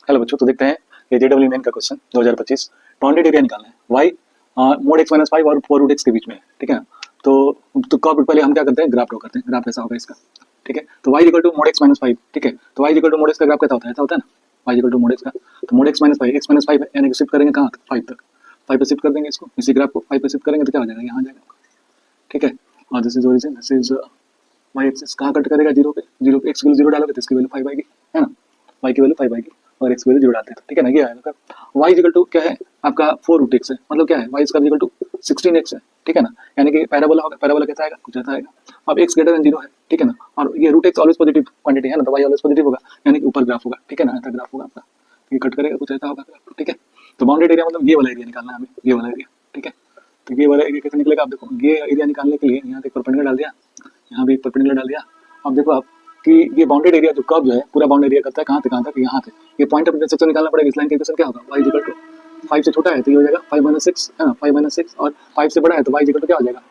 Hello बच्चों, तो देखते हैं ये जेडब्ल्यू मेन का क्वेश्चन 2025 बाउंडेड एरिया निकालना है वाई मोड एक्स माइनस 5 और 4 रूट एक्स के बीच में है। ठीक है ना। तो कर्व पहले हम क्या करते हैं, ग्राफ ड्रॉ करते हैं। ग्राफ ऐसा होगा इसका। ठीक है, तो y equal to mod x minus 5। ठीक है, तो y equal to mod x का ग्राफ कैसा होता है, ऐसा होता है ना। y equal to mod x का, तो मोड एक्स माइनस 5 है, यानी कि शिफ्ट करेंगे कहाँ तक, 5 तक। 5 पे शिफ्ट कर देंगे इसको, इसी ग्राफ को 5 पे शिफ्ट करेंगे तो क्या हो जाएगा, यहाँ आ जाएगा। ठीक है, और this is origin, this is y axis कहाँ कट करेगा, 0 पे। 0 पे x की वैल्यू 0 डालोगे तो इसकी वैल्यू 5 आएगी, है ना। y की वैल्यू 5 आएगी और x की वैल्यू 0 डालते हैं, ठीक है ना। ये आएगा y इक्वल टू क्या है आपका 4 रूट x है, मतलब क्या है y इसका इक्वल टू 16x है। ठीक है ना, यानी कि पैराबोला होगा। पैराबोला कैसा आएगा, कुछ ऐसा आएगा। अब x ग्रेटर देन 0 है, ठीक है ना, और ये root x always positive quantity है ना, तो y ऑलवेज पॉजिटिव होगा, यानी कि ऊपर ग्राफ होगा। ठीक है ना, ऐसा ग्राफ होगा आपका, ये कट करेगा, कुछ ऐसा होगा ग्राफ। ठीक है, तो बाउंडेड एरिया मतलब ये वाला एरिया निकालना है हमें, ये वाला एरिया। ठीक है, तो ये वाला एरिया कैसे निकलेगा, आप देखो। ये एरिया निकालने के लिए यहाँ पे परपेंडिकुलर डाल दिया, यहाँ भी परपेंडिकुलर डाल दिया। अब देखो आप कि ये बाउंडेड एरिया जो कर्व जो है, पूरा बाउंडेड एरिया करता है कहाँ से कहाँ तक, यहाँ से। ये पॉइंट ऑफ इंटरसेक्शन निकालना पड़ेगा। इस लाइन का इक्वेशन क्या होगा, y इक्वल टू 5 से छोटा है तो ये हो जाएगा 5 - 6, है ना, 5 - 6, और 5 से बड़ा है तो y इक्वल टू क्या हो जाएगा,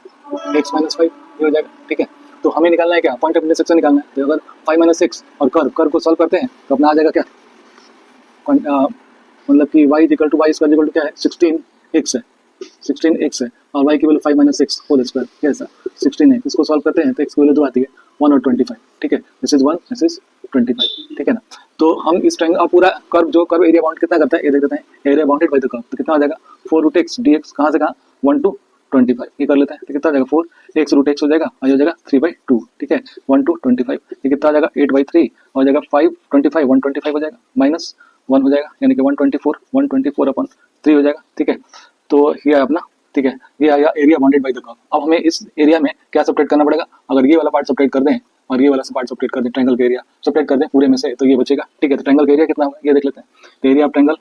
x - 5, ये हो जाएगा। ठीक है, तो हमें निकालना है क्या, पॉइंट ऑफ इंटरसेक्शन निकालना है। तो अगर 5 - 6 और कर्व को सॉल्व करते हैं तो अपना आ जाएगा क्या, मतलब कि y इक्वल टू क्या है, 16x है, 16x है, और y की वैल्यू 5 - 6 होल स्क्वायर कैसा 16 है। इसको सॉल्व करते हैं तो x की वैल्यू 2 आती है 1 और 25। ठीक है, दिस इज 1, दिस इज 25। ठीक है ना, तो हम इस ट्रायंगल और पूरा कर्व जो कर्व एरिया बाउंड कितना करता है, ये देख लेते हैं। Area bounded by the curve, तो कितना आ जाएगा 4 रूट x dx, कहाँ से कहाँ 1 to 25, ये कर लेते हैं। तो कितना आ जाएगा 4x रूट x हो जाएगा, और हो जाएगा 3/2। ठीक है, 1 to 25, ये कितना आ जाएगा 8/3, हो जाएगा 525, 125 हो जाएगा, माइनस 1 हो जाएगा, यानी कि 124 अपॉन 3 हो जाएगा। ठीक है, तो ये है अपना। ठीक है, ये आया area bounded by the curve. अब हमें इस एरिया में क्या सब्ट्रैक्ट करना पड़ेगा, अगर ये वाला पार्ट सब्ट्रैक्ट कर दें और ये वाला पार्ट सब्ट्रैक्ट कर दें, ट्रायंगल का एरिया सब्ट्रैक्ट कर दें पूरे में से, तो ये बचेगा। ठीक है, तो ट्रायंगल का एरिया कितना होगा ये देख लेते हैं। तो एरिया ऑफ ट्रायंगल,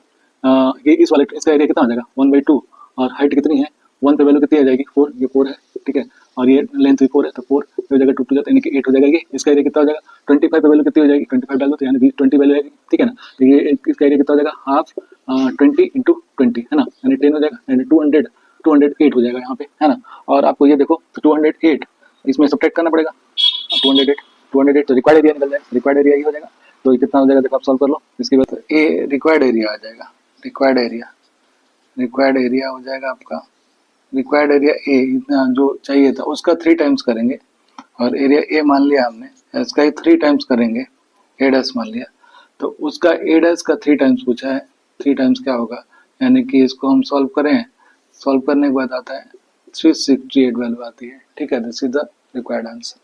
ये इस वाले इसका एरिया कितना हो जाएगा 1/2, और हाइट कितनी है 1 पे वैल्यू कितनी आ जाएगी 4, ये 4 है। ठीक है, और ये लेंथ भी 4 है, तो 4 हो जाएगा 2 टू जाता है, यानी कि 8 हो जाएगा। ये इसका एरिया कितना हो जाएगा 25 पे वैल्यू कितनी हो जाएगी, 25 डाल दो तो यानी कि 20 वैल्यू आएगी। ठीक है ना, तो ये इसका एरिया कितना हो जाएगा हाफ 20 × 20, है ना, यानी 10 हो जाएगा, यानी 208 हो जाएगा यहाँ पे, है ना। और आपको ये देखो तो 208 इसमें सब्ट्रैक्ट करना पड़ेगा। 208 तो रिक्वायर्ड एरिया निकल जाएगा, रिक्वायर्ड एरिया ही हो जाएगा। तो ये कितना हो जाएगा देखो, आप सॉल्व कर लो। इसके बाद ए रिक्वायर्ड एरिया आ जाएगा, रिक्वायर्ड एरिया हो जाएगा आपका, रिक्वायर्ड एरिया ए इतना जो चाहिए था उसका 3 टाइम्स करेंगे, और एरिया ए मान लिया हमने, इसका ही 3 टाइम्स करेंगे, ए डैश मान लिया, तो उसका ए डैश का 3 टाइम्स पूछा है। 3 टाइम्स क्या होगा, यानी कि इसको हम सॉल्व करें, सॉल्व करने के बाद आता है 368 वैल्यू आती है। ठीक है, this is the required answer.